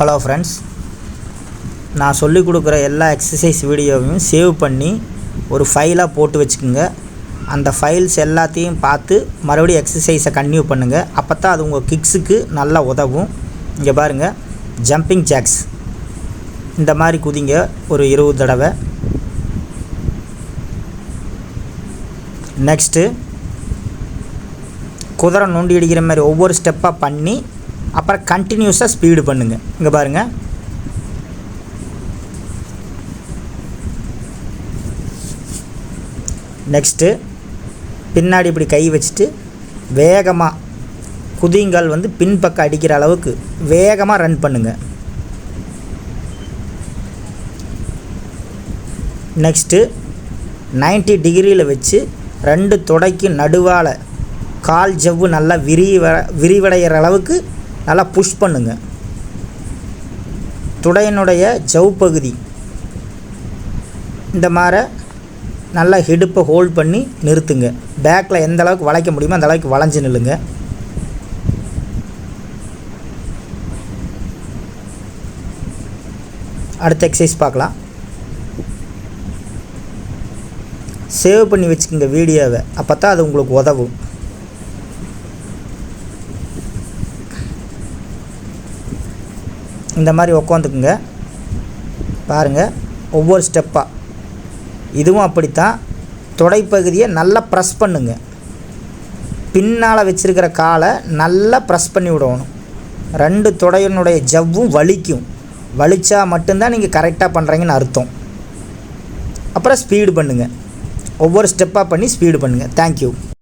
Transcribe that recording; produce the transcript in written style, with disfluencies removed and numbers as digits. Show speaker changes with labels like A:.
A: Hello friends, நான் சொல்லிக் கொடுக்குற எல்லா எக்ஸசைஸ் வீடியோவையும் சேவ் பண்ணி ஒரு ஃபைலாக போட்டு வச்சுக்கோங்க. அந்த ஃபைல்ஸ் எல்லாத்தையும் பார்த்து மறுபடியும் எக்ஸசைஸை கன்டினியூ பண்ணுங்கள். அப்போ தான் அது உங்கள் கிக்ஸுக்கு நல்லா உதவும். இங்கே பாருங்கள், ஜம்பிங் ஜாக்ஸ் இந்த மாதிரி குதிங்க ஒரு 20 தடவை. நெக்ஸ்ட்டு குதிரை நோண்டி அடிக்கிற மாதிரி ஒவ்வொரு ஸ்டெப்பாக பண்ணி அப்புறம் கண்டினியூஸாக ஸ்பீடு பண்ணுங்கள். இங்கே பாருங்கள், நெக்ஸ்ட்டு பின்னாடி இப்படி கை வச்சுட்டு வேகமாக குதிங்கால் பின்பக்கம் அடிக்கிற அளவுக்கு வேகமாக ரன் பண்ணுங்கள். நெக்ஸ்ட்டு 90 டிகிரியில் வச்சு 2 தொடைக்கு நடுவால் கால் ஜவ்வு நல்லா விரிவடைகிற அளவுக்கு நல்லா புஷ் பண்ணுங்க. துடையினுடைய ஜவ் பகுதி இந்த மாதிரி நல்லா ஹிடுப்பை ஹோல்ட் பண்ணி நிறுத்துங்க. பேக்கில் எந்த அளவுக்கு வளைக்க முடியுமோ அந்த அளவுக்கு வளைஞ்சு நில்லுங்க. அடுத்த எக்ஸசைஸ் பார்க்கலாம். சேவ் பண்ணி வச்சுக்கோங்க வீடியோவை, அப்போ தான் அது உங்களுக்கு உதவும். இந்த மாதிரி உட்காந்துக்குங்க. பாருங்கள், ஒவ்வொரு ஸ்டெப்பாக இதுவும் அப்படித்தான். தொடைப்பகுதியை நல்லா ப்ரெஸ் பண்ணுங்க. பின்னால் வச்சுருக்கிற காலை நல்லா ப்ரெஸ் பண்ணி விடணும். 2 தொடையினுடைய ஜவ்வும் வலிக்கும். வலிச்சா மட்டும்தான் நீங்கள் கரெக்டாக பண்ணுறீங்கன்னு அர்த்தம். அப்புறம் ஸ்பீடு பண்ணுங்கள். ஒவ்வொரு ஸ்டெப்பாக பண்ணி ஸ்பீடு பண்ணுங்கள். தேங்க்யூ.